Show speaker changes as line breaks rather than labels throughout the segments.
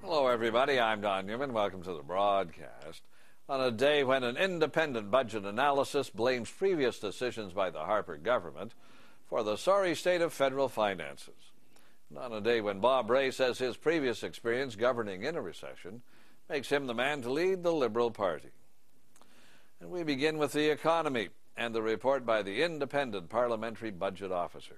Hello, everybody. I'm Don Newman. Welcome to the broadcast. On a day when an independent budget analysis blames previous decisions by the Harper government for the sorry state of federal finances. And on a day when Bob Rae says his previous experience governing in a recession makes him the man to lead the Liberal Party. And we begin with the economy and the report by the independent parliamentary budget officer.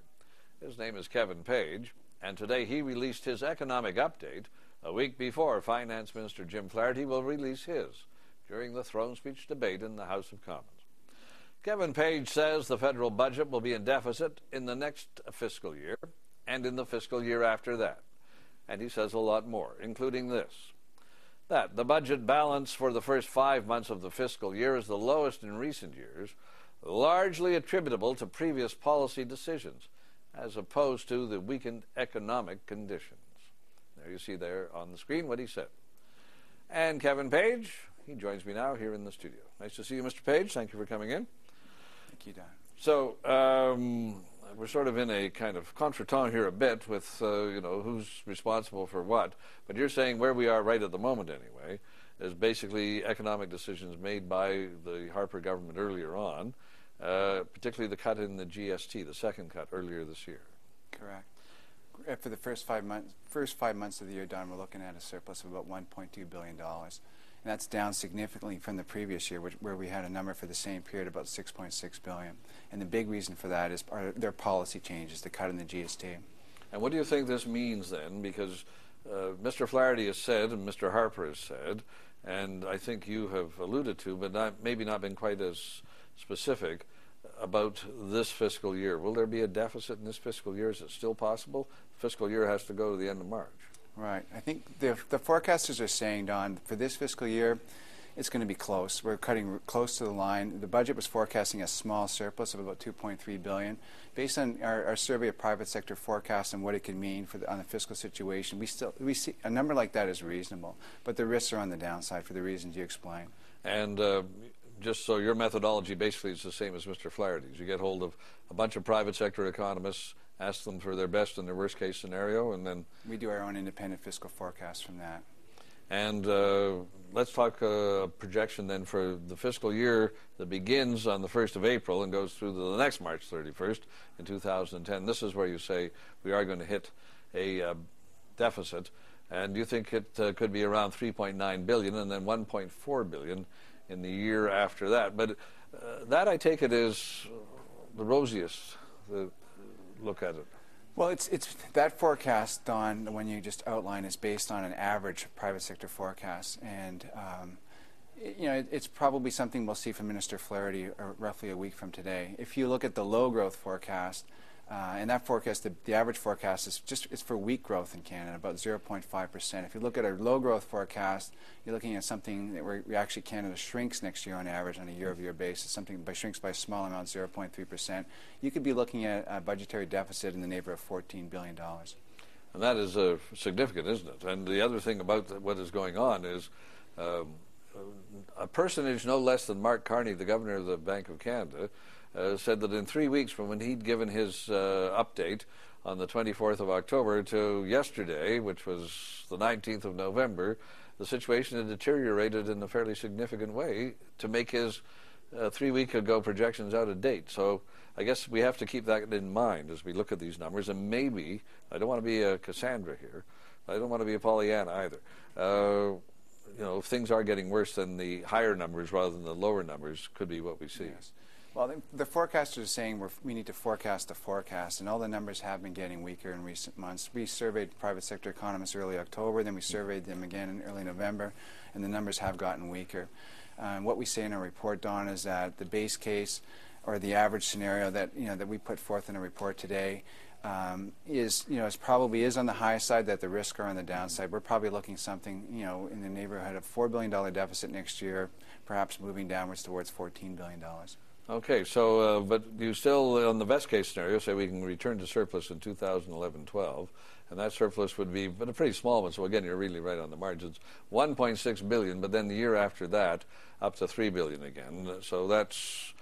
His name is Kevin Page, and today he released his economic update a week before Finance Minister Jim Flaherty will release his during the throne speech debate in the House of Commons. Kevin Page says the federal budget will be in deficit in the next fiscal year and in the fiscal year after that. And he says a lot more, including this: that the budget balance for the first 5 months of the fiscal year is the lowest in recent years, largely attributable to previous policy decisions, as opposed to the weakened economic conditions. There you see there on the screen what he said. And Kevin Page, he joins me now here in the studio. Nice to see you, Mr. Page. Thank you for coming in.
Thank you, Don.
So we're sort of in a kind of contretemps here a bit with, who's responsible for what. But you're saying where we are right at the moment anyway is basically economic decisions made by the Harper government earlier on, particularly the cut in the GST, the second cut earlier this year.
Correct. For the first five months of the year, Don, we're looking at a surplus of about $1.2 billion. And that's down significantly from the previous year, where we had a number for the same period about $6.6 billion. And the big reason for that is their policy changes, the cut in the GST.
And what do you think this means then? Because Mr. Flaherty has said, and Mr. Harper has said, and I think you have alluded to, but maybe not been quite as specific, about this fiscal year. Will there be a deficit in this fiscal year? Is it still possible? Fiscal year has to go to the end of March.
Right. I think the forecasters are saying, Don, for this fiscal year, it's going to be close. We're cutting close to the line. The budget was forecasting a small surplus of about $2.3 billion. Based on our survey of private sector forecasts and what it can mean on the fiscal situation, we see a number like that is reasonable. But the risks are on the downside for the reasons you explained.
And just so your methodology basically is the same as Mr. Flaherty's. You get hold of a bunch of private sector economists, ask them for their best and their worst case scenario, and then
we do our own independent fiscal forecast from that.
And let's talk projection then for the fiscal year that begins on the 1st of April and goes through to the next March 31st in 2010. This is where you say we are going to hit a deficit, and you think it could be around $3.9 billion and then $1.4 billion in the year after that. But that, I take it, is the rosiest look at it.
Well, it's that forecast, Don, the one you just outlined, is based on an average private sector forecast, and it's probably something we'll see from Minister Flaherty roughly a week from today. If you look at the low growth forecast, and that forecast, the average forecast is for weak growth in Canada, about 0.5%. If you look at our low growth forecast, you're looking at something that we actually Canada shrinks next year on average on a year-over-year basis, shrinks by a small amount, 0.3%. You could be looking at a budgetary deficit in the neighborhood of $14 billion.
And that is significant, isn't it? And the other thing about what is going on is a personage no less than Mark Carney, the governor of the Bank of Canada, said that in 3 weeks from when he'd given his update on the 24th of October to yesterday, which was the 19th of November, the situation had deteriorated in a fairly significant way to make his 3 week ago projections out of date. So I guess we have to keep that in mind as we look at these numbers. And maybe, I don't want to be a Cassandra here, I don't want to be a Pollyanna either. If things are getting worse, then the higher numbers rather than the lower numbers could be what we see.
Yes. Well, the forecasters are saying we need to forecast the forecast, and all the numbers have been getting weaker in recent months. We surveyed private sector economists early October, then we surveyed them again in early November, and the numbers have gotten weaker. What we say in our report, Don, is that the base case or the average scenario that we put forth in a report today is probably on the high side, that the risks are on the downside. We're probably looking something in the neighborhood of $4 billion deficit next year, perhaps moving downwards towards $14 billion.
Okay, so, but you still, on the best case scenario, say we can return to surplus in 2011-12, and that surplus would be, but a pretty small one, so again, you're really right on the margins, $1.6 billion, but then the year after that, up to $3 billion again. So that's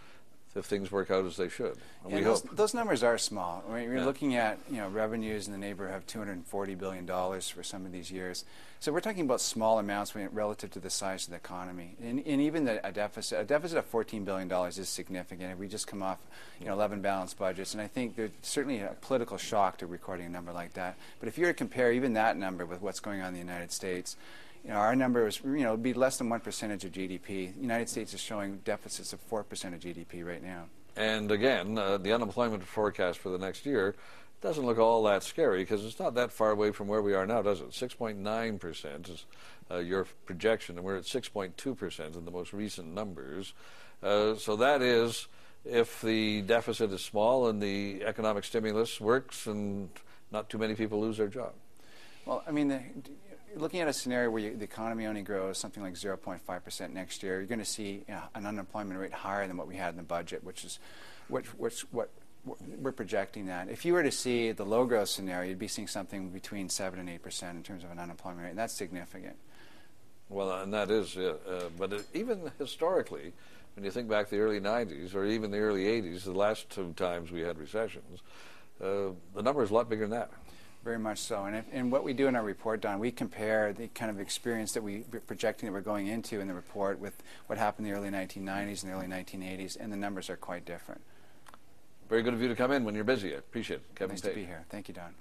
if things work out as they should.
We hope. Those numbers are small. I mean, we're looking at revenues in the neighborhood of $240 billion for some of these years. So we're talking about small amounts relative to the size of the economy. And even a deficit of $14 billion is significant. We just come off 11 balanced budgets, and I think there's certainly a political shock to recording a number like that. But if you were to compare even that number with what's going on in the United States, our number is, would be less than 1% of GDP. The United States is showing deficits of 4% of GDP right now.
And again, the unemployment forecast for the next year doesn't look all that scary because it's not that far away from where we are now, does it? 6.9% is your projection, and we're at 6.2% in the most recent numbers. So that is if the deficit is small and the economic stimulus works and not too many people lose their job.
Well, I mean, looking at a scenario where the economy only grows something like 0.5% next year, you're going to see an unemployment rate higher than what we had in the budget, which is what we're projecting that. If you were to see the low growth scenario, you'd be seeing something between 7 and 8% in terms of an unemployment rate, and that's significant.
Well, and that is, but even historically, when you think back to the early 90s or even the early 80s, the last two times we had recessions, the number is a lot bigger than that.
Very much so. And what we do in our report, Don, we compare the kind of experience that we're projecting that we're going into in the report with what happened in the early 1990s and the early 1980s, and the numbers are quite different.
Very good of you to come in when you're busy. I appreciate it. Kevin
Nice
Tate.
to be here. Thank you, Don.